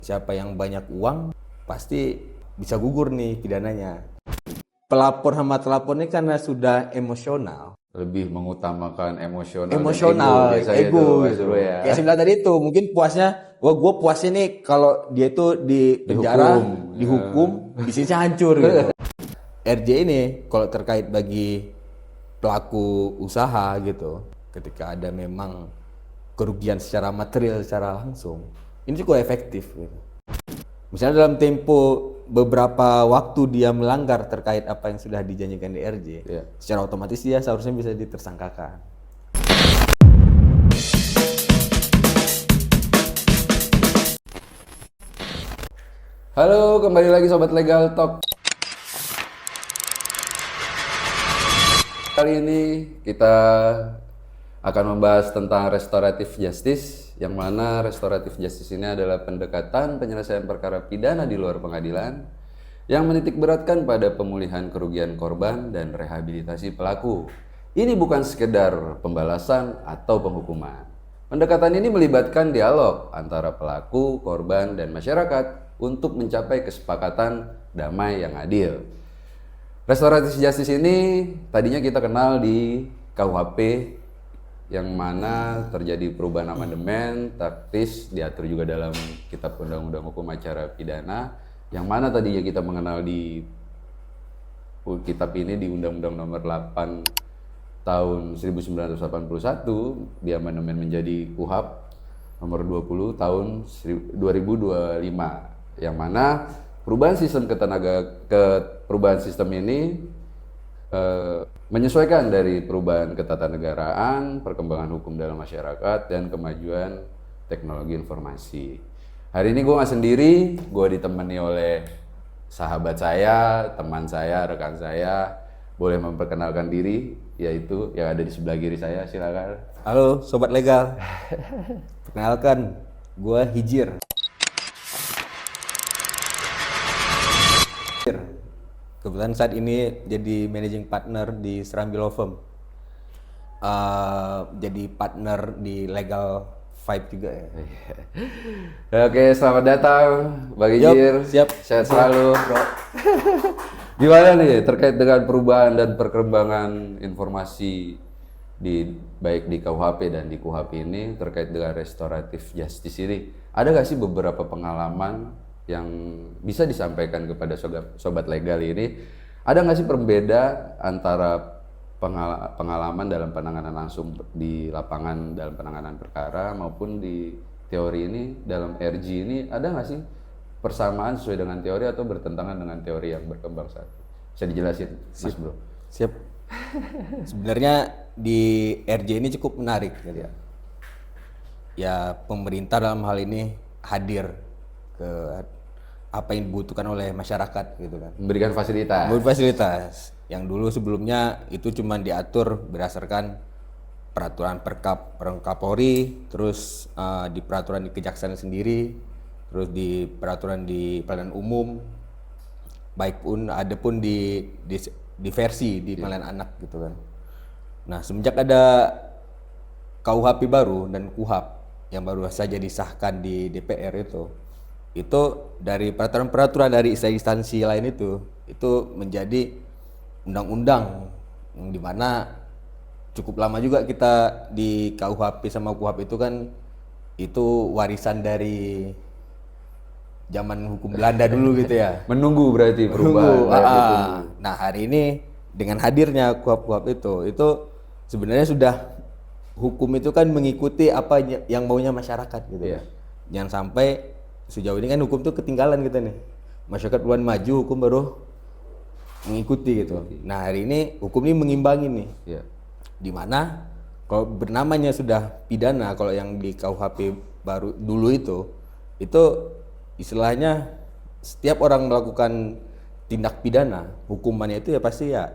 Siapa yang banyak uang pasti bisa gugur nih pidananya. Pelapor sama telapor ini karena sudah emosional. Lebih mengutamakan emosional dan ego Emosional, biasanya ego tuh Mas gitu. Bro ya. Kayak saya bilang tadi itu, mungkin puasnya, gue puasnya nih kalau dia itu di penjara, Dihukum. dihukum, bisnisnya hancur gitu. RJ ini kalau terkait bagi pelaku usaha gitu, ketika ada memang kerugian secara material secara langsung, ini cukup efektif gitu. Misalnya dalam tempo beberapa waktu dia melanggar terkait apa yang sudah dijanjikan di RJ, Iya. secara otomatis dia seharusnya bisa ditersangkakan. Halo, kembali lagi Sobat Legal Talk. Kali ini kita akan membahas tentang restoratif justice, yang mana restoratif justice ini adalah pendekatan penyelesaian perkara pidana di luar pengadilan yang menitikberatkan pada pemulihan kerugian korban dan rehabilitasi pelaku. Ini bukan sekedar pembalasan atau penghukuman. Pendekatan ini melibatkan dialog antara pelaku, korban, dan masyarakat untuk mencapai kesepakatan damai yang adil. Restoratif justice ini tadinya kita kenal di KUHP, yang mana terjadi perubahan amandemen taktis, diatur juga dalam Kitab Undang-Undang Hukum Acara Pidana, yang mana tadinya kita mengenal di kitab ini di Undang-Undang Nomor 8 tahun 1981, di amandemen menjadi KUHP Nomor 20 tahun 2025, yang mana perubahan sistem perubahan sistem ini menyesuaikan dari perubahan ketatanegaraan, perkembangan hukum dalam masyarakat, dan kemajuan teknologi informasi. Hari ini gue nggak sendiri, gue ditemani oleh sahabat saya, teman saya, rekan saya. Boleh memperkenalkan diri, yaitu yang ada di sebelah kiri saya, silakan. Halo Sobat Legal, perkenalkan gue Hijir. Kebetulan saat ini jadi managing partner di Serambi Law Firm. Jadi partner di Legal Vibe juga ya. Oke, selamat datang Bang Ijir. Siap. Sehat selalu, Bro. Gimana nih terkait dengan perubahan dan perkembangan informasi baik di KUHP dan di KUHP ini terkait dengan restoratif justice ini? Ada nggak sih beberapa pengalaman yang bisa disampaikan kepada sobat legal ini? Ada nggak sih perbedaan antara pengalaman dalam penanganan langsung di lapangan dalam penanganan perkara maupun di teori ini dalam RG ini? Ada nggak sih persamaan sesuai dengan teori atau bertentangan dengan teori yang berkembang saat ini? Bisa dijelasin, Mas Bro? Siap. Sebenarnya di RJ ini cukup menarik gitu ya. Ya pemerintah dalam hal ini hadir ke apa yang dibutuhkan oleh masyarakat gitu kan. Memberikan fasilitas. Fasilitas yang dulu sebelumnya itu cuma diatur berdasarkan peraturan Kapolri, terus di peraturan di kejaksaan sendiri, terus di peraturan di pengadilan umum, baik pun ada pun di versi di pengadilan anak gitu kan. Nah semenjak ada KUHP baru dan KUHP yang baru saja disahkan di DPR itu dari peraturan-peraturan dari instansi lain itu menjadi undang-undang yang dimana cukup lama juga kita di KUHP sama KUHP itu kan itu warisan dari zaman hukum Belanda dulu gitu ya. Menunggu berarti perubahan. Nah hari ini dengan hadirnya KUHP itu sebenarnya sudah hukum itu kan mengikuti apa yang maunya masyarakat gitu. Iya. Jangan sampai sejauh ini kan hukum tuh ketinggalan kita nih. Masyarakat duluan maju, hukum baru mengikuti gitu. Nah hari ini hukum ini mengimbangi nih. Iya. Dimana kalau bernamanya sudah pidana, kalau yang di KUHP baru dulu itu istilahnya setiap orang melakukan tindak pidana, hukumannya itu ya pasti ya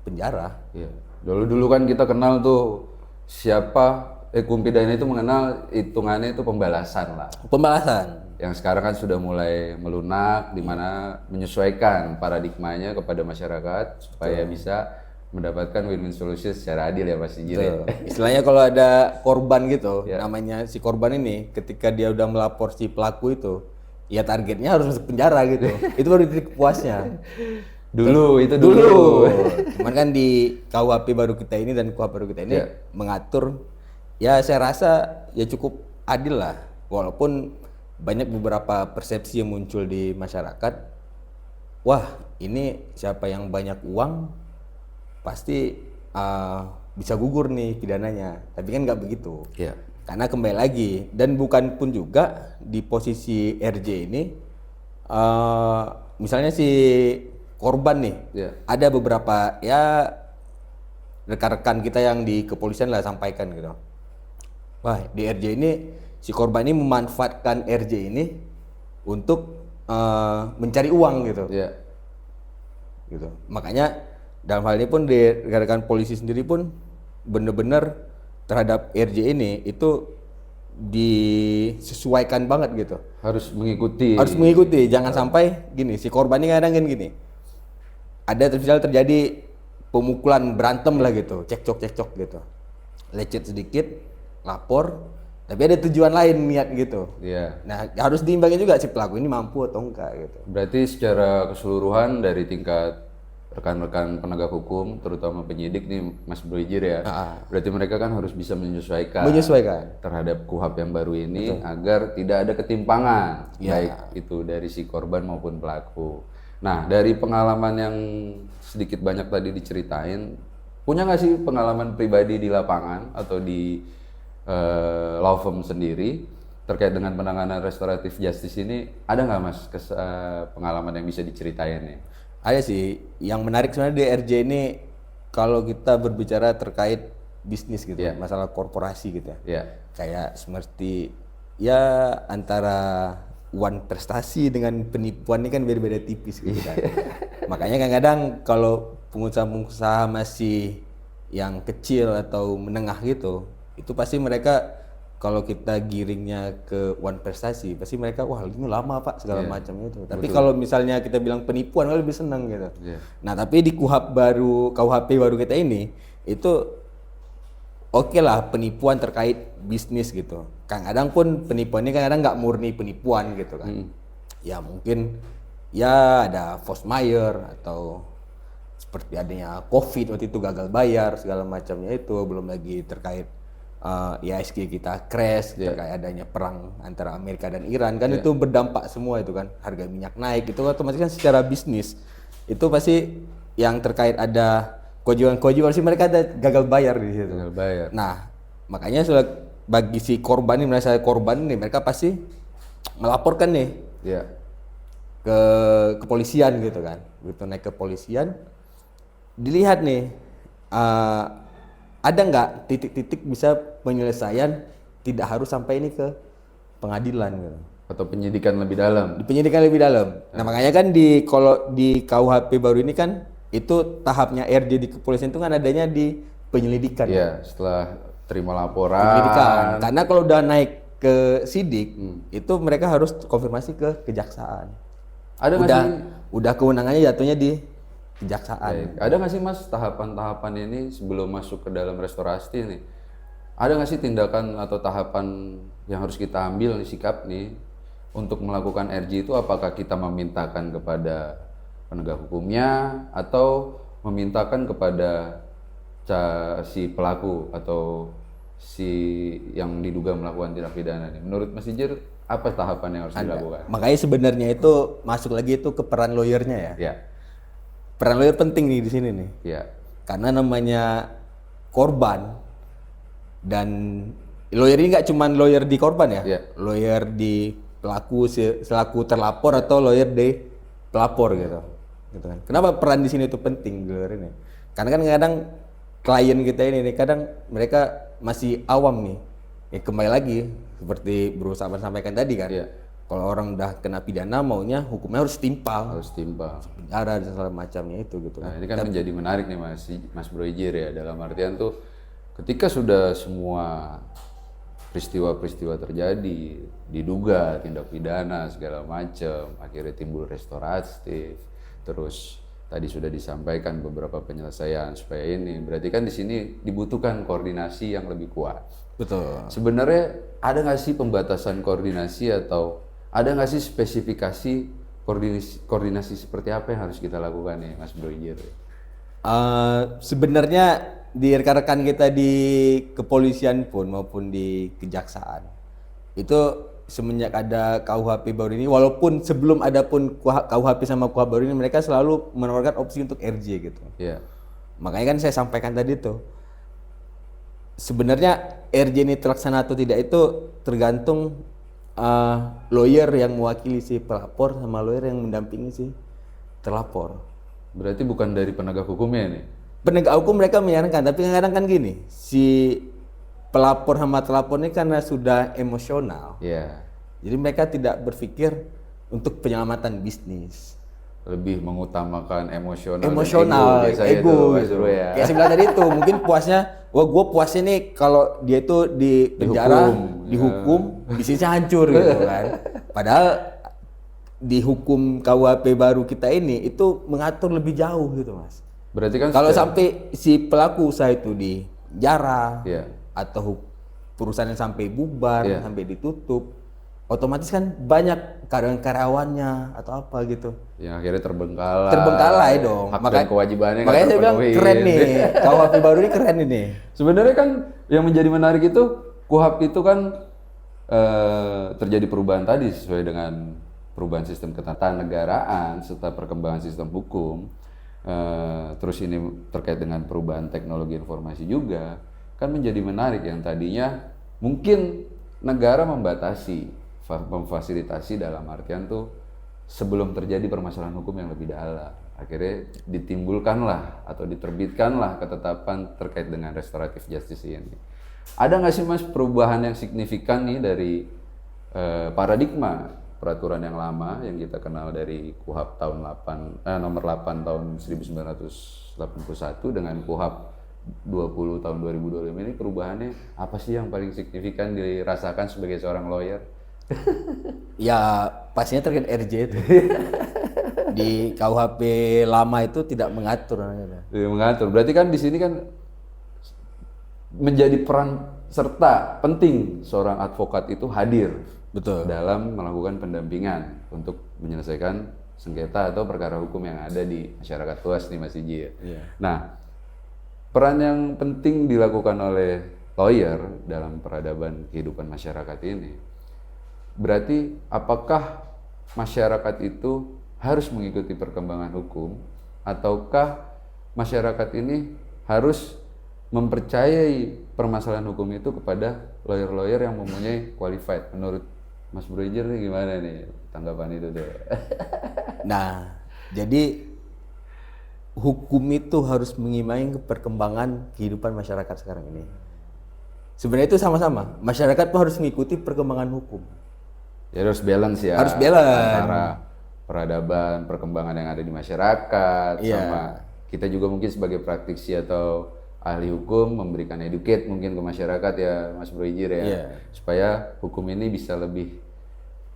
penjara. Iya. Dulu kan kita kenal tuh siapa hukum pidana itu mengenal hitungannya itu pembalasan lah. Pembalasan. Yang sekarang kan sudah mulai melunak, di mana menyesuaikan paradigmanya kepada masyarakat supaya bisa mendapatkan win-win solution secara adil ya Mas Ijir. Ya? Istilahnya kalau ada korban gitu, namanya si korban ini ketika dia udah melapor si pelaku ya targetnya harus masuk penjara gitu. Itu baru titik puasnya. Dulu. Cuman kan di KUHP baru kita ini dan KUHP baru kita ini mengatur, ya saya rasa ya cukup adil lah. Walaupun banyak beberapa persepsi yang muncul di masyarakat, wah ini siapa yang banyak uang pasti bisa gugur nih pidananya. Tapi kan nggak begitu. Iya. Karena kembali lagi, dan bukan pun juga di posisi RJ ini, misalnya si korban nih, ada beberapa ya rekan-rekan kita yang di kepolisian lah sampaikan gitu. Wah di RJ ini si korban ini memanfaatkan RJ ini untuk mencari uang gitu. Gitu. Makanya dalam hal ini pun di rekan-rekan polisi sendiri pun benar-benar terhadap RJ ini itu disesuaikan banget gitu. Harus mengikuti. Jangan sampai gini, si korban ini kadang kan gini. Ada terjadi pemukulan, berantem lah gitu, cekcok gitu. Lecet sedikit, lapor, tapi ada tujuan lain niat gitu. Nah, harus diimbangi juga si pelaku ini mampu atau enggak gitu. Berarti secara keseluruhan dari tingkat rekan-rekan penegak hukum, terutama penyidik nih Mas Broijir ya. Berarti mereka kan harus bisa menyesuaikan terhadap KUHP yang baru ini agar tidak ada ketimpangan baik itu dari si korban maupun pelaku. Nah, dari pengalaman yang sedikit banyak tadi diceritain, punya nggak sih pengalaman pribadi di lapangan atau di law firm sendiri terkait dengan penanganan restoratif justice ini? Ada nggak Mas pengalaman yang bisa diceritain nih? Ada sih. Yang menarik sebenarnya di RJ ini kalau kita berbicara terkait bisnis gitu, masalah korporasi gitu ya. Kayak seperti ya antara uang prestasi dengan penipuan ini kan beda-beda tipis gitu kan. Makanya kadang-kadang kalau pengusaha-pengusaha masih yang kecil atau menengah gitu, itu pasti mereka kalau kita giringnya ke uang prestasi, pasti mereka wah ini lama Pak segala macam itu. Tapi kalau misalnya kita bilang penipuan lebih senang gitu. Nah, tapi di KUHP baru kita ini itu oke lah penipuan terkait bisnis gitu. Kadang pun penipuan ini kadang nggak murni penipuan gitu kan. Ya mungkin ya ada force majeure atau seperti adanya COVID waktu itu gagal bayar segala macamnya itu, belum lagi terkait IHSG kita crash, terkait adanya perang antara Amerika dan Iran kan itu berdampak semua itu kan, harga minyak naik itu otomatis kan secara bisnis itu pasti yang terkait ada kewajiban sih mereka ada gagal bayar di situ. Nah, makanya bagi si korban ini, merasa korban nih, mereka pasti melaporkan nih ke kepolisian gitu kan. Begitu naik ke kepolisian, dilihat nih ada nggak titik-titik bisa penyelesaian tidak harus sampai ini ke pengadilan gitu. Atau penyidikan lebih dalam. Nah, makanya kan kalau di KUHP baru ini kan itu tahapnya RJ di kepolisian itu kan adanya di penyelidikan. Setelah terima laporan. Penyelidikan. Karena kalau udah naik ke sidik, itu mereka harus konfirmasi ke kejaksaan. Udah kewenangannya jatuhnya di kejaksaan. Ada nggak sih Mas tahapan-tahapan ini sebelum masuk ke dalam restorasi nih? Ada nggak sih tindakan atau tahapan yang harus kita ambil nih, sikap nih untuk melakukan RJ itu? Apakah kita memintakan kepada penegak hukumnya atau memintakan kepada si pelaku atau si yang diduga melakukan tindak pidana nih? Menurut Mas Ijir, apa tahapan yang harus dilakukan? Makanya sebenarnya itu masuk lagi itu ke peran lawyernya ya. Peran lawyer penting nih di sini nih. Karena namanya korban dan lawyer ini nggak cuma lawyer di korban ya. Lawyer di pelaku selaku terlapor atau lawyer di pelapor gitu kan. Kenapa peran di sini itu penting lawyer ini? Karena kan kadang klien kita ini nih kadang mereka masih awam nih. Kembali lagi seperti berusaha sampaikan tadi kan. Kalau orang udah kena pidana maunya hukumnya harus timpal. Penjara dan segala macamnya itu gitu. Nah, ini kan menjadi menarik nih Mas Broijir ya, dalam artian tuh ketika sudah semua peristiwa-peristiwa terjadi, diduga tindak pidana segala macam, akhirnya timbul restoratif, terus tadi sudah disampaikan beberapa penyelesaian supaya ini, berarti kan di sini dibutuhkan koordinasi yang lebih kuat. Betul. Sebenarnya ada nggak sih pembatasan koordinasi atau ada nggak sih spesifikasi koordinasi seperti apa yang harus kita lakukan nih Mas Bro Ijir? Sebenarnya di rekan-rekan kita di kepolisian pun maupun di kejaksaan itu semenjak ada KUHP baru ini, walaupun sebelum ada pun KUHP sama KUHP baru ini, mereka selalu menawarkan opsi untuk RJ gitu. Iya. Makanya kan saya sampaikan tadi tuh, sebenarnya RJ ini terlaksana atau tidak itu tergantung lawyer yang mewakili si pelapor sama lawyer yang mendampingi si terlapor. Berarti bukan dari penegak hukumnya nih? Penegak hukum mereka menyarankan, tapi kadang-kadang kan gini, si pelapor sama terlapor ini karena sudah emosional, Iya. jadi mereka tidak berpikir untuk penyelamatan bisnis. Lebih mengutamakan emosional dan Ego ego Mas gitu. Bro ya. Kayak saya bilang tadi itu, mungkin puasnya, wah gue puasnya nih kalau dia itu di penjara, dihukum, bisnisnya hancur gitu kan. Padahal di hukum KUHP baru kita ini itu mengatur lebih jauh gitu Mas. Berarti kan Kalau sampai si pelaku usaha itu dijarah Iya. atau perusahaan sampai bubar, Iya. sampai ditutup, otomatis kan banyak karyawan-karyawannya atau apa gitu. yang akhirnya terbengkalai. Terbengkalai dong. Hak dan kewajibannya nggak makanya saya bilang terpenuhi. keren nih. KUHP baru ini keren ini. Sebenarnya kan yang menjadi menarik itu KUHP itu kan terjadi perubahan tadi sesuai dengan perubahan sistem ketatanegaraan serta perkembangan sistem hukum. Terus ini terkait dengan perubahan teknologi informasi juga kan menjadi menarik, yang tadinya mungkin negara membatasi, memfasilitasi dalam artian tuh sebelum terjadi permasalahan hukum yang lebih dalam, akhirnya ditimbulkanlah atau diterbitkanlah ketetapan terkait dengan restoratif justice ini. Ada nggak sih Mas perubahan yang signifikan nih dari paradigma peraturan yang lama yang kita kenal dari KUHP tahun nomor 8 tahun 1981 dengan KUHP 20 tahun 2025 ini, perubahannya apa sih yang paling signifikan dirasakan sebagai seorang lawyer? Ya pastinya terkait RJ itu. Di KUHP lama itu tidak mengatur namanya. Mengatur. Berarti kan di sini kan menjadi peran serta penting seorang advokat itu hadir. Betul. Dalam melakukan pendampingan untuk menyelesaikan sengketa atau perkara hukum yang ada di masyarakat luas nih Mas Iji ya. Iya. Nah, peran yang penting dilakukan oleh lawyer dalam peradaban kehidupan masyarakat ini, berarti apakah masyarakat itu harus mengikuti perkembangan hukum ataukah masyarakat ini harus mempercayai permasalahan hukum itu kepada lawyer-lawyer yang mempunyai qualified? Menurut Mas Bro Ijir nih gimana nih tanggapan itu tuh? Nah, jadi hukum itu harus mengimbangi perkembangan kehidupan masyarakat sekarang ini. Sebenarnya itu sama-sama. Masyarakat tuh harus mengikuti perkembangan hukum. Ya harus balance ya. Harus balance. Antara peradaban, perkembangan yang ada di masyarakat, Iya. sama kita juga mungkin sebagai praktisi atau ahli hukum memberikan educate mungkin ke masyarakat ya Mas Bro Ijir ya. Iya. Supaya hukum ini bisa lebih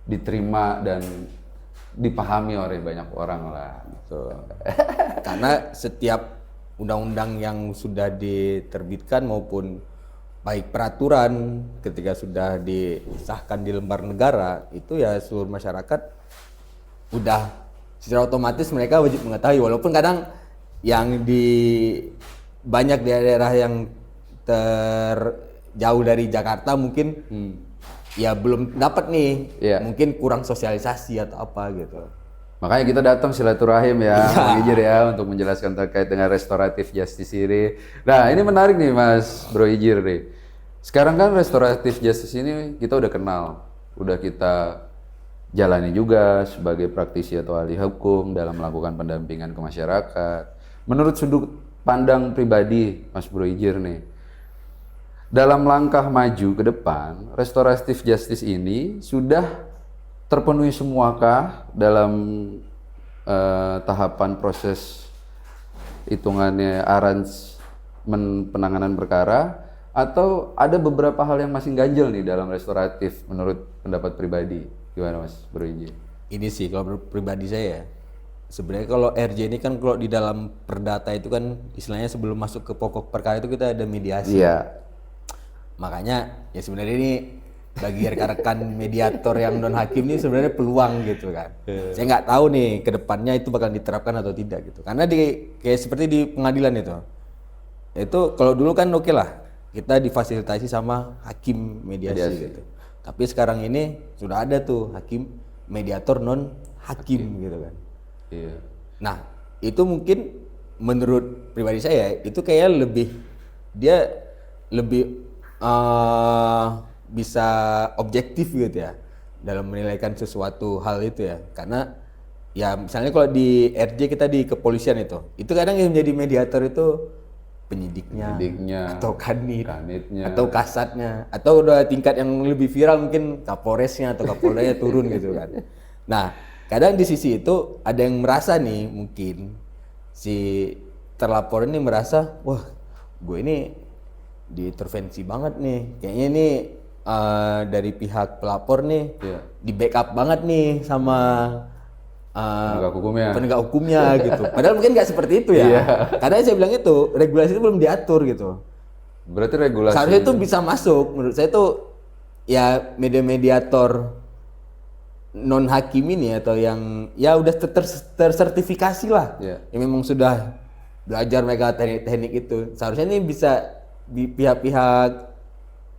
diterima dan dipahami oleh banyak orang lah. Betul. Karena setiap undang-undang yang sudah diterbitkan maupun baik peraturan ketika sudah disahkan di lembar negara itu ya seluruh masyarakat udah secara otomatis mereka wajib mengetahui, walaupun kadang yang di banyak daerah yang terjauh dari Jakarta mungkin ya belum dapat nih, Iya. mungkin kurang sosialisasi atau apa gitu. Makanya kita datang silaturahim ya, Bang Ijir ya, untuk menjelaskan terkait dengan restoratif justice ini. Nah, ini menarik nih Mas Bro Ijir nih. Sekarang kan restoratif justice ini kita udah kenal, udah kita jalani juga sebagai praktisi atau ahli hukum dalam melakukan pendampingan ke masyarakat. Menurut sudut pandang pribadi Mas Bro Ijir nih, dalam langkah maju ke depan, restoratif justice ini sudah terpenuhi semuakah dalam tahapan proses hitungannya aransemen penanganan perkara, atau ada beberapa hal yang masih ganjel nih dalam restoratif menurut pendapat pribadi? Gimana Mas Bro Iji? Ini sih kalau pribadi saya, sebenarnya kalau RJ ini kan kalau di dalam perdata itu kan istilahnya sebelum masuk ke pokok perkara itu kita ada mediasi. Iya. Makanya ya sebenarnya ini bagi rekan-rekan mediator yang non hakim ini sebenarnya peluang gitu kan. Saya nggak tahu nih ke depannya itu bakal diterapkan atau tidak gitu. Karena kayak seperti di pengadilan itu kalau dulu kan oke lah kita difasilitasi sama hakim mediasi gitu. Tapi sekarang ini sudah ada tuh hakim mediator non hakim gitu kan. Iya. Nah, itu mungkin menurut pribadi saya itu kayak dia lebih bisa objektif gitu ya dalam menilaikan sesuatu hal itu ya. Karena ya misalnya kalau di RJ kita di kepolisian itu kadang yang menjadi mediator itu penyidiknya atau kanitnya atau kasatnya atau udah tingkat yang lebih viral mungkin kapolresnya atau kapoldanya turun gitu kan. Nah, kadang di sisi itu ada yang merasa nih mungkin si terlapor ini merasa wah gue ini diintervensi banget nih kayaknya ini dari pihak pelapor nih di backup banget nih sama penegak hukumnya gitu. Padahal mungkin nggak seperti itu ya. Karena saya bilang itu regulasi itu belum diatur gitu. Berarti regulasi seharusnya itu bisa masuk. Menurut saya itu ya mediator non hakim ini atau yang ya udah tersertifikasi lah. Yang memang sudah belajar mereka teknik-teknik itu. Seharusnya ini bisa di pihak-pihak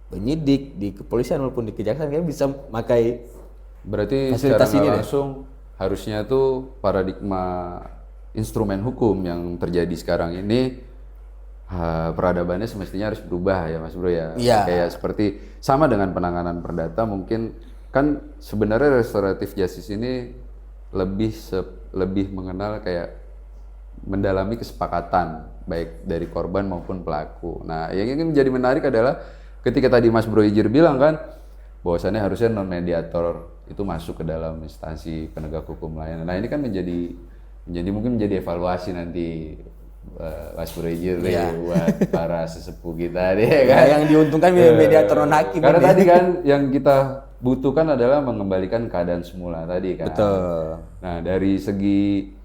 penyidik di kepolisian maupun di kejaksaan kayak bisa pakai berarti secara nggak langsung harusnya tuh paradigma instrumen hukum yang terjadi sekarang ini peradabannya semestinya harus berubah ya Mas Bro ya. Kayak seperti sama dengan penanganan perdata mungkin kan sebenarnya restoratif justice ini lebih mengenal kayak mendalami kesepakatan baik dari korban maupun pelaku. Nah, yang ingin menjadi menarik adalah ketika tadi Mas Bro Ijir bilang kan bahwasannya harusnya non mediator itu masuk ke dalam instansi penegak hukum lain. Nah, ini kan mungkin menjadi evaluasi nanti Mas Bro Ijir buat para sesepuh kita deh kan. Yang diuntungkan mediator non hakim. Karena tadi kan yang kita butuhkan adalah mengembalikan keadaan semula tadi kan. Betul. Nah, dari segi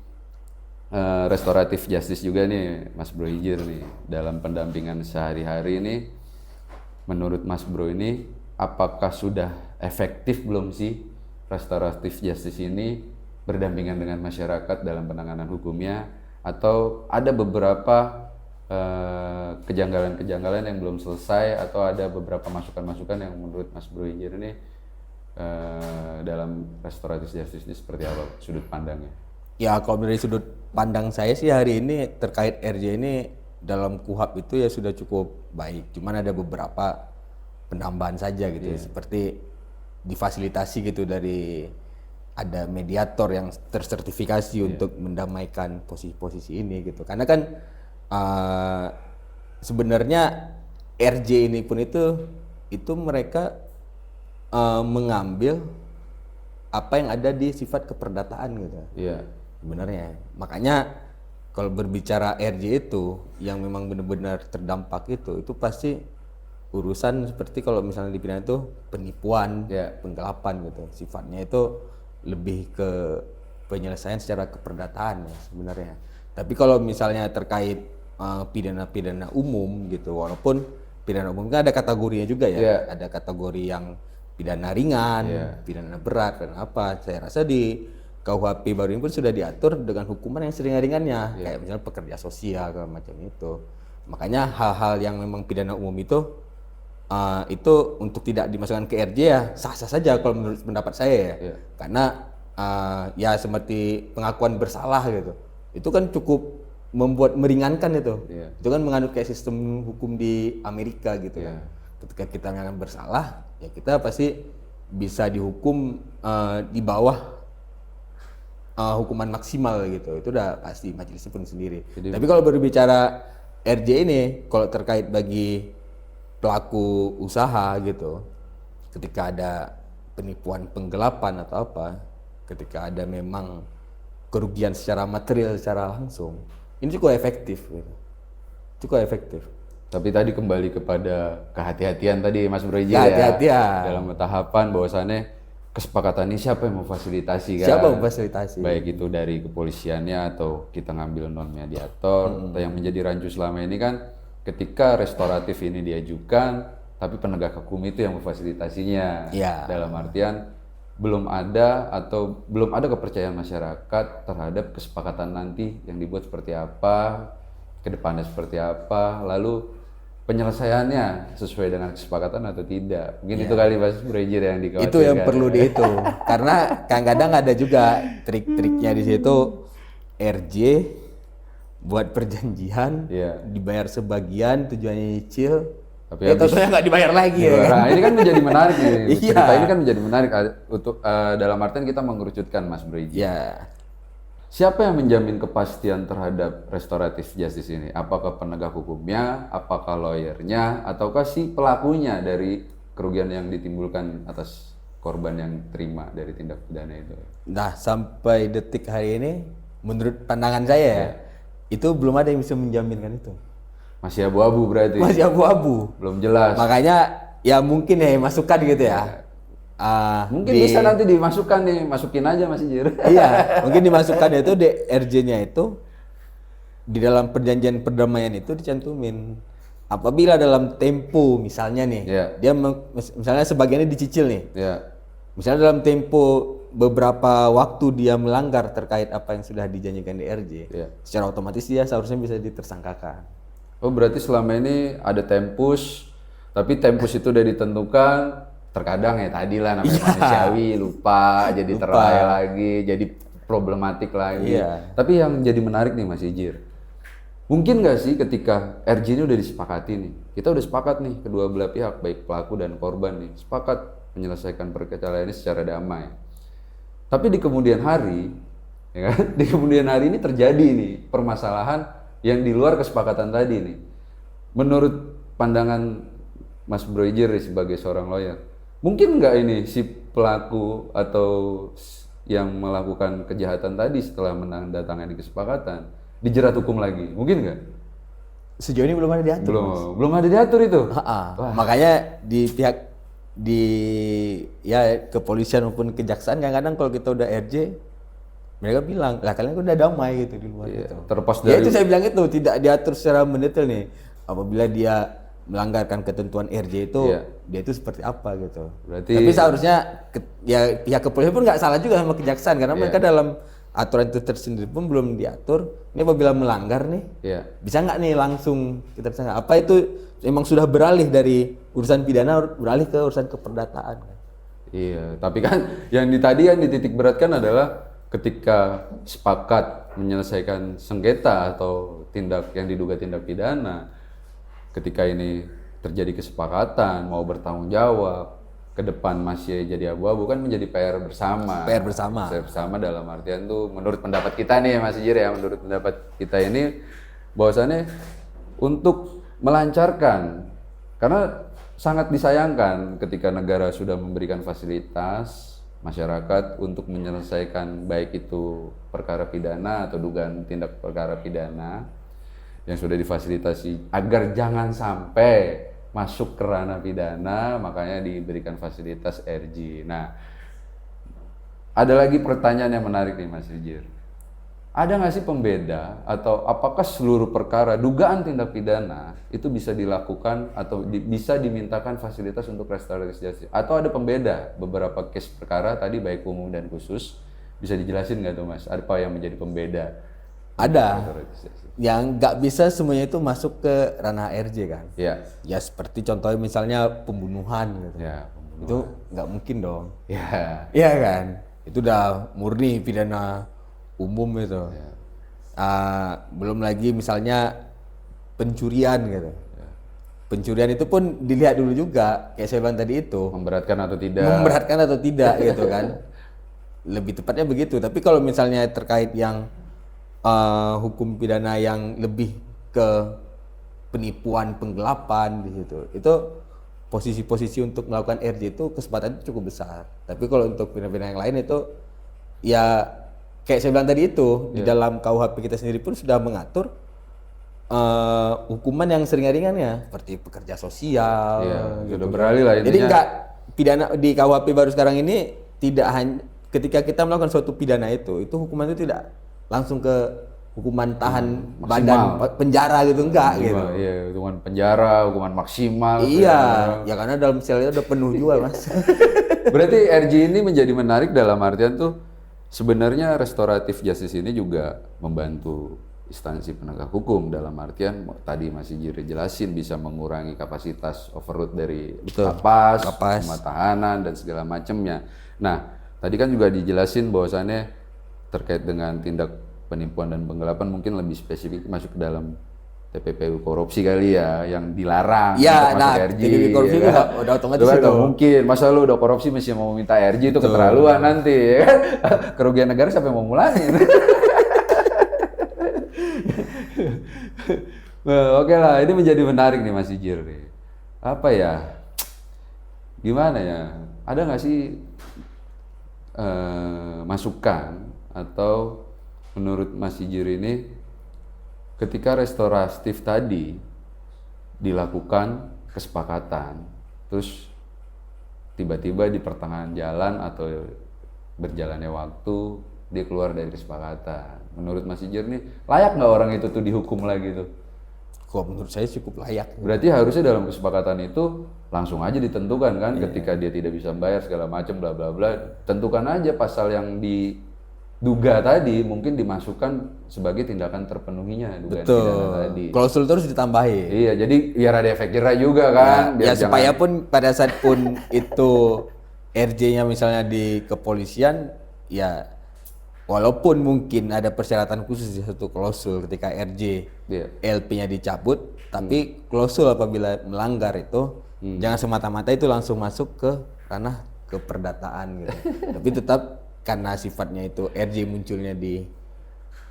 restoratif justice juga nih Mas Bro Ijir nih dalam pendampingan sehari-hari ini menurut Mas Bro ini apakah sudah efektif belum sih restoratif justice ini berdampingan dengan masyarakat dalam penanganan hukumnya atau ada beberapa kejanggalan-kejanggalan yang belum selesai atau ada beberapa masukan-masukan yang menurut Mas Bro Ijir ini dalam restoratif justice ini seperti apa sudut pandangnya? Ya kalau dari sudut pandang saya sih hari ini terkait RJ ini dalam KUHP itu ya sudah cukup baik. Cuman ada beberapa penambahan saja gitu ya. Seperti difasilitasi gitu dari ada mediator yang tersertifikasi untuk mendamaikan posisi-posisi ini gitu. Karena kan sebenarnya RJ ini pun itu mereka mengambil apa yang ada di sifat keperdataan gitu. Sebenarnya makanya kalau berbicara RJ itu yang memang benar-benar terdampak itu pasti urusan seperti kalau misalnya di pidana itu penipuan, penggelapan gitu. Sifatnya itu lebih ke penyelesaian secara keperdataan ya sebenarnya. Tapi kalau misalnya terkait pidana-pidana umum gitu, walaupun pidana umum kan ada kategorinya juga ya. Ada kategori yang pidana ringan, pidana berat dan apa. Saya rasa di KUHP baru ini pun sudah diatur dengan hukuman yang seringan-ringannya, kayak misalnya pekerja sosial segala macam itu. Makanya hal-hal yang memang pidana umum itu untuk tidak dimasukkan ke RJ ya sah-sah saja kalau menurut pendapat saya ya. Karena ya seperti pengakuan bersalah gitu. Itu kan cukup membuat meringankan itu. Itu kan menganut kayak sistem hukum di Amerika gitu kan. Ketika kita menyatakan bersalah, ya kita pasti bisa dihukum di bawah hukuman maksimal gitu. Itu udah pasti majelisnya pun sendiri. Tapi kalau berbicara RJ ini kalau terkait bagi pelaku usaha gitu, ketika ada penipuan penggelapan atau apa, ketika ada memang kerugian secara material secara langsung, ini cukup efektif gitu. Cukup efektif. Tapi tadi kembali kepada kehati-hatian tadi Mas Bro Ijir ya. Dalam tahapan bahwasannya kesepakatan ini siapa yang memfasilitasi kan? Siapa yang memfasilitasi? Baik itu dari kepolisiannya atau kita ngambil non mediator atau yang menjadi rancu selama ini kan ketika restoratif ini diajukan tapi penegak hukum itu yang memfasilitasinya. Iya. Dalam artian belum ada kepercayaan masyarakat terhadap kesepakatan nanti yang dibuat seperti apa, kedepannya seperti apa, lalu penyelesaiannya sesuai dengan kesepakatan atau tidak. Mungkin itu kali Mas Brejir yang dikhawatirkan. Itu yang perlu dihitung. Karena kadang-kadang ada juga trik-triknya di situ, RJ buat perjanjian, dibayar sebagian, tujuannya nyicil, tapi tentunya nggak dibayar lagi ya kan? Nah, ini kan menjadi menarik nih. Iya. Cerita ini kan menjadi menarik untuk dalam artian kita mengerucutkan Mas Brejir. Ya, Siapa yang menjamin kepastian terhadap restoratif justice ini? Apakah penegak hukumnya, apakah lawyernya, ataukah si pelakunya dari kerugian yang ditimbulkan atas korban yang terima dari tindak pidana itu? nah sampai detik hari ini, menurut pandangan saya ya, itu belum ada yang bisa menjaminkan itu. Masih abu-abu berarti? Masih abu-abu. Belum jelas. Makanya ya mungkin ya masukan gitu ya. Mungkin bisa nanti dimasukkan nih, masukin aja Mas Jir. Iya, mungkin dimasukkan itu DRJ-nya itu di dalam perjanjian perdamaian itu dicantumin apabila dalam tempo misalnya nih, dia misalnya sebagiannya dicicil nih. Misalnya dalam tempo beberapa waktu dia melanggar terkait apa yang sudah dijanjikan DRJ, secara otomatis dia seharusnya bisa ditersangkakan. Oh berarti selama ini ada tempus, tapi tempus itu udah ditentukan. Terkadang ya tadi lah namanya manusiawi, lupa, jadi terlalai lagi, jadi problematik lagi. Tapi yang jadi menarik nih Mas Ijir, mungkin nggak sih ketika RJ ini udah disepakati nih, kita udah sepakat nih kedua belah pihak baik pelaku dan korban nih sepakat menyelesaikan perkara ini secara damai. Tapi di kemudian hari, ya kan? Di kemudian hari ini terjadi nih permasalahan yang di luar kesepakatan tadi nih. Menurut pandangan Mas Brojir sebagai seorang lawyer, mungkin nggak ini si pelaku atau yang melakukan kejahatan tadi setelah menandatangani kesepakatan dijerat hukum lagi? Mungkin nggak? Sejauh ini belum ada diatur. Belum ada diatur itu. Makanya di kepolisian maupun kejaksaan kadang-kadang kalau kita udah RJ, mereka bilang lah kalian udah damai gitu di luar itu. Terlepas dari itu saya bilang itu tidak diatur secara mendetail nih. Apabila dia melanggarkan ketentuan RJ itu, dia itu seperti apa gitu. Berarti, tapi seharusnya pihak kepolisian pun nggak salah juga sama kejaksaan karena mereka dalam aturan itu tersendiri pun belum diatur. Ini apabila melanggar nih, bisa nggak nih langsung kita tersangka? Apa itu memang sudah beralih dari urusan pidana beralih ke urusan keperdataan? Iya, tapi kan yang tadi yang dititik beratkan adalah ketika sepakat menyelesaikan sengketa atau tindak yang diduga tindak pidana, ketika ini terjadi kesepakatan mau bertanggung jawab, ke depan masih jadi abu-abu kan menjadi PR bersama. PR bersama. PR bersama dalam artian tuh menurut pendapat kita nih Mas Ijir ya, menurut pendapat kita ini bahwasannya untuk melancarkan, karena sangat disayangkan ketika negara sudah memberikan fasilitas masyarakat untuk menyelesaikan baik itu perkara pidana atau dugaan tindak perkara pidana yang sudah difasilitasi agar jangan sampai masuk ke ranah pidana, makanya diberikan fasilitas RJ. Nah, ada lagi pertanyaan yang menarik nih Mas Rijir. Ada nggak sih pembeda atau apakah seluruh perkara dugaan tindak pidana itu bisa dilakukan atau bisa dimintakan fasilitas untuk restoratif justice? Atau ada pembeda beberapa case perkara tadi baik umum dan khusus? Bisa dijelasin nggak tuh Mas? Apa yang menjadi pembeda? Ada. Yang nggak bisa semuanya itu masuk ke ranah RJ kan? Iya. Ya seperti contohnya misalnya pembunuhan gitu. Ya, pembunuhan. Itu nggak mungkin dong. Iya. Iya kan? Itu udah murni pidana umum itu. Ya. Belum lagi misalnya pencurian gitu. Ya. Pencurian itu pun dilihat dulu juga, kayak saya bilang tadi itu. Memberatkan atau tidak. Memberatkan atau tidak gitu kan. Lebih tepatnya begitu. Tapi kalau misalnya terkait yang hukum pidana yang lebih ke penipuan, penggelapan di situ. Itu posisi-posisi untuk melakukan RJ itu kesempatan itu cukup besar. Tapi kalau untuk pidana-pidana yang lain itu ya kayak saya bilang tadi itu di dalam KUHP kita sendiri pun sudah mengatur hukuman yang seringan-ringannya seperti pekerja sosial. Gitu. Sudah beralih lah intinya. Jadi enggak pidana di KUHP baru sekarang ini tidak hanya ketika kita melakukan suatu pidana itu hukuman itu tidak langsung ke hukuman tahan maksimal. badan penjara gitu enggak gitu. Iya, hukuman penjara, hukuman maksimal. Iya, ya karena dalam selnya udah penuh juga Mas. Berarti RJ ini menjadi menarik dalam artian tuh sebenarnya restoratif justice ini juga membantu instansi penegak hukum dalam artian tadi masih jelasin bisa mengurangi kapasitas overload dari lapas, rumah tahanan dan segala macamnya. Nah, tadi kan juga dijelasin bahwasannya terkait dengan tindak penipuan dan penggelapan mungkin lebih spesifik masuk ke dalam TPPU korupsi kali ya yang dilarang Iya, untuk masuk nah, RJ. TPP korupsi ya juga kan? udah otomatis Itu kan itu. nggak mungkin, masa lu udah korupsi masih mau minta RJ itu keterlaluan nanti ya kan? Kerugian negara siapa yang mau mulangin? Nah, oke lah, ini menjadi menarik nih Mas Ijir nih. Apa ya? Gimana ya? Ada nggak sih masukan atau menurut Mas Ijir ini ketika restoratif tadi dilakukan kesepakatan, terus tiba-tiba di pertengahan jalan atau berjalannya waktu dia keluar dari kesepakatan. Menurut Mas Ijir nih layak nggak orang itu tuh dihukum lagi tuh? Kok menurut saya cukup layak. Berarti harusnya dalam kesepakatan itu langsung aja ditentukan kan ketika dia tidak bisa bayar segala macam bla bla bla, tentukan aja pasal yang diduga tadi mungkin dimasukkan sebagai tindakan terpenuhinya dugaan pidana tadi. Klausul terus ditambahin. Iya, jadi biar ada efek jerah juga kan. Ya supaya pun pada saat pun itu RJ-nya misalnya di kepolisian, ya walaupun mungkin ada persyaratan khusus di satu klausul ketika RJ LP-nya dicabut, tapi klausul apabila melanggar itu jangan semata-mata itu langsung masuk ke ranah keperdataan gitu. Tapi tetap karena sifatnya itu RJ munculnya di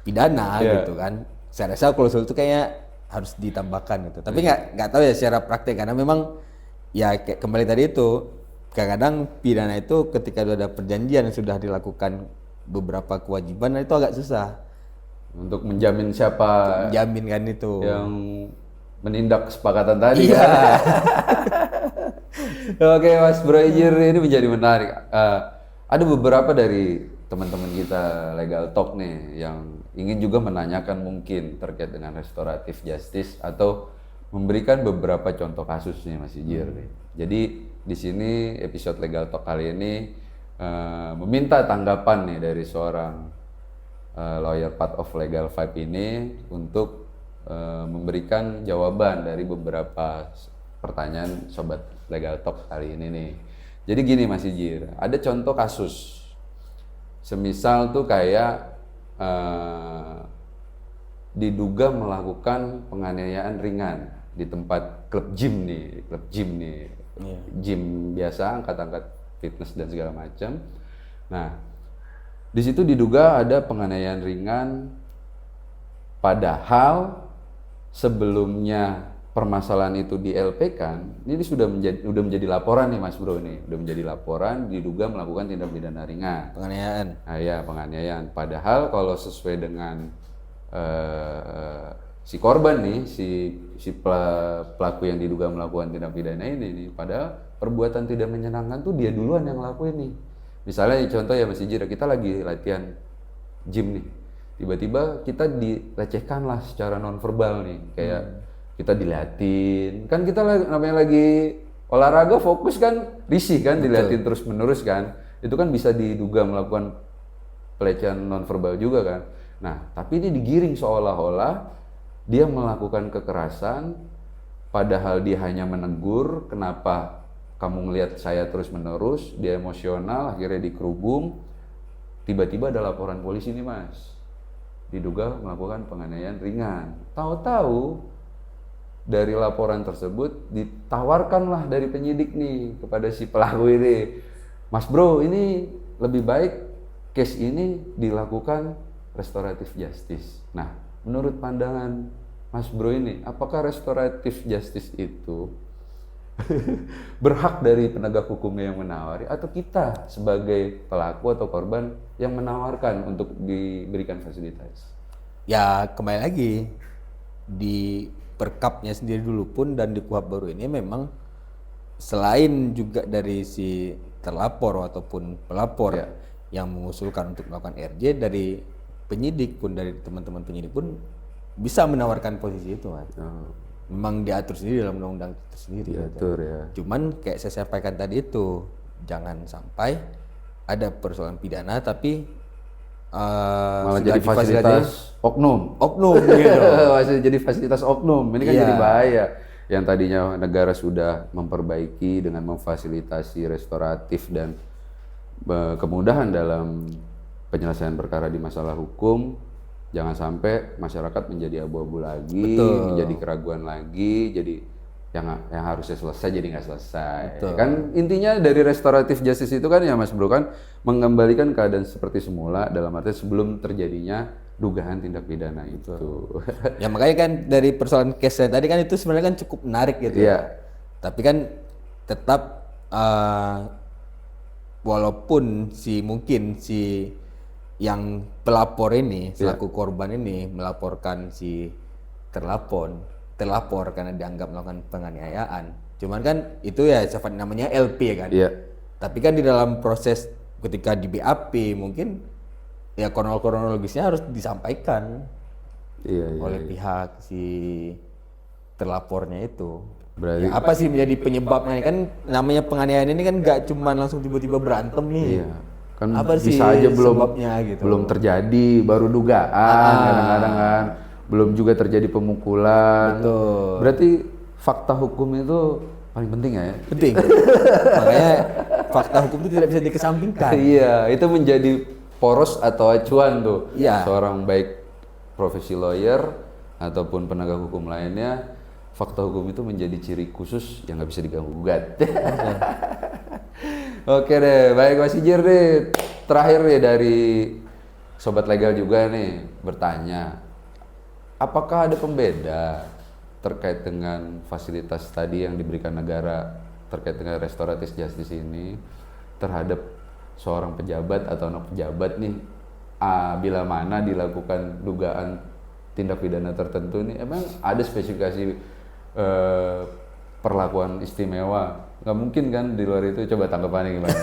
pidana gitu kan. Saya rasa klausul itu kayaknya harus ditambahkan gitu. Tapi nggak tahu ya secara praktek karena memang ya kayak kembali tadi itu kadang-kadang pidana itu ketika ada perjanjian yang sudah dilakukan beberapa kewajiban itu agak susah untuk menjamin siapa menjamin kan itu yang menindak kesepakatan tadi. Iya. Oke Mas Bro Ijir, ini menjadi menarik. Ada beberapa dari teman-teman kita Legal Talk nih yang ingin juga menanyakan mungkin terkait dengan restoratif justice atau memberikan beberapa contoh kasus nih Mas Ijir nih. Jadi di sini episode Legal Talk kali ini meminta tanggapan nih dari seorang lawyer part of Legal Vibe ini untuk memberikan jawaban dari beberapa pertanyaan sobat Legal Talk kali ini nih. Jadi gini Mas Ijir, ada contoh kasus semisal tuh kayak diduga melakukan penganiayaan ringan di tempat klub gym nih, gym biasa angkat-angkat fitness dan segala macam. Nah, di situ diduga ada penganiayaan ringan, padahal sebelumnya permasalahan itu di LP kan, ini sudah menjadi laporan nih Mas Bro nih, udah menjadi laporan diduga melakukan tindak pidana ringan. Penganiayaan. Nah ya penganiayaan. Padahal kalau sesuai dengan si korban nih, si pelaku yang diduga melakukan tindak pidana ini nih, padahal perbuatan tidak menyenangkan tuh dia duluan yang ngelakuin nih. Misalnya contoh ya Mas Ijir, kita lagi latihan gym nih, tiba-tiba kita dilecehkan lah secara nonverbal nih, kayak kita diliatin, kan kita namanya lagi olahraga fokus kan, risih kan, diliatin terus menerus kan, itu kan bisa diduga melakukan pelecehan nonverbal juga kan. Nah tapi ini digiring seolah-olah dia melakukan kekerasan, padahal dia hanya menegur, kenapa kamu ngelihat saya terus menerus, dia emosional, akhirnya dikerubung, tiba-tiba ada laporan polisi nih Mas, diduga melakukan penganiayaan ringan. Tahu-tahu dari laporan tersebut ditawarkanlah dari penyidik nih kepada si pelaku ini, Mas Bro ini lebih baik case ini dilakukan restoratif justice. Nah menurut pandangan Mas Bro ini, apakah restoratif justice itu berhak dari penegak hukumnya yang menawari atau kita sebagai pelaku atau korban yang menawarkan untuk diberikan fasilitas? Ya kembali lagi di perkapnya sendiri dulu pun dan di KUHP baru ini memang selain juga dari si terlapor ataupun pelapor yang mengusulkan untuk melakukan RJ, dari penyidik pun, dari teman-teman penyidik pun bisa menawarkan posisi itu, Mas. Memang diatur sendiri dalam undang-undang itu sendiri. Diatur ya. Cuman kayak saya sampaikan tadi itu, jangan sampai ada persoalan pidana tapi Malah sudah jadi fasilitas oknum. oknum gitu. Masih jadi fasilitas oknum. Ini kan Iya. jadi bahaya. Yang tadinya negara sudah memperbaiki dengan memfasilitasi restoratif dan kemudahan dalam penyelesaian perkara di masalah hukum, jangan sampai masyarakat menjadi abu-abu lagi, menjadi keraguan lagi, jadi yang harusnya selesai jadi nggak selesai. Kan intinya dari restoratif justice itu kan ya Mas Bro kan mengembalikan keadaan seperti semula, dalam arti sebelum terjadinya dugaan tindak pidana itu. Ya makanya kan dari persoalan case tadi kan itu sebenarnya kan cukup menarik gitu. Iya. Tapi kan tetap walaupun mungkin si yang pelapor ini selaku korban ini melaporkan si terlapor karena dianggap melakukan penganiayaan. Cuman kan itu ya namanya LP kan. Iya. Tapi kan di dalam proses ketika di BAP mungkin ya kronologisnya harus disampaikan Iya. oleh pihak si terlapornya itu. Berarti Ya, apa sih menjadi penyebabnya? Kan namanya penganiayaan ini kan nggak cuma langsung tiba-tiba berantem nih. iya. Kan Apa sih bisa aja sebabnya gitu? belum terjadi, baru dugaan kadang-kadang kan. Belum juga terjadi pemukulan. Betul. Berarti fakta hukum itu paling penting ya. Penting. Makanya fakta hukum itu tidak bisa dikesampingkan. Iya, itu menjadi poros atau acuan tuh. Iya. Seorang baik profesi lawyer ataupun penegak hukum lainnya, fakta hukum itu menjadi ciri khusus yang nggak bisa diganggu gugat. Oke deh, baik Mas Ijir deh. Terakhir nih dari Sobat Legal juga nih bertanya, apakah ada pembeda terkait dengan fasilitas tadi yang diberikan negara terkait dengan restoratif justice ini terhadap seorang pejabat atau anak pejabat nih, bila mana dilakukan dugaan tindak pidana tertentu nih, emang ada spesifikasi perlakuan istimewa? Nggak mungkin kan di luar itu. Coba tanggapannya gimana?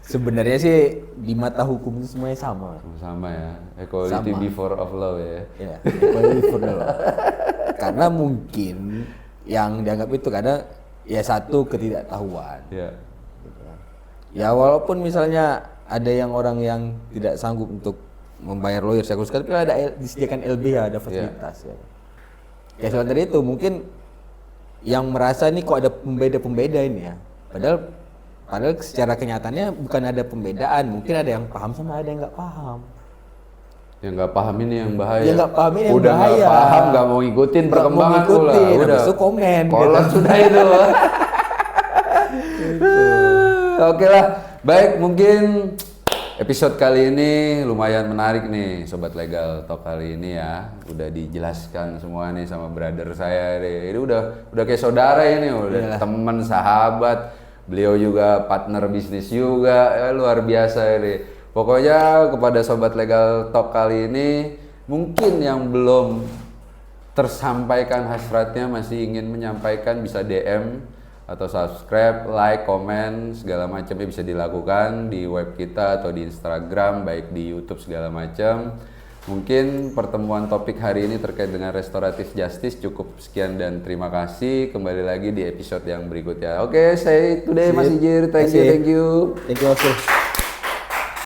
Sebenarnya sih di mata hukum itu semuanya sama. Sama ya, equality before of law ya. Ya, equality for the law. Karena mungkin yang dianggap itu karena ya satu ketidaktahuan. Ya. Ya walaupun misalnya ada orang yang tidak sanggup untuk membayar lawyer secara khusus, tapi ada disediakan LBH, ada fasilitas ya. Ya soal tadi itu mungkin yang merasa ini kok ada pembeda ini ya. Padahal secara kenyataannya bukan ada pembedaan, mungkin ada yang paham sama ada yang nggak paham. Yang nggak paham ini yang bahaya. Yang nggak paham ini yang udah bahaya. Nggak paham, nggak mau ngikutin perkembangan Nggak mau ngikutin, udah. habis itu komen. Kolot sudah itu. Oke lah, baik mungkin episode kali ini lumayan menarik nih Sobat Legal Talk kali ini ya. Udah dijelaskan semua nih sama brother saya deh. Ini udah kayak saudara ini, udah teman sahabat. Beliau juga partner bisnis juga, ya, luar biasa ini. Pokoknya kepada Sobat Legal Talk kali ini, mungkin yang belum tersampaikan hasratnya masih ingin menyampaikan bisa DM atau subscribe, like, komen, segala macamnya bisa dilakukan di web kita atau di Instagram, baik di YouTube segala macam. Mungkin pertemuan topik hari ini terkait dengan restoratif justice cukup sekian dan terima kasih. Kembali lagi di episode yang berikutnya. Oke, saya today Mas Ijir. Thank you. Thank you, Mas.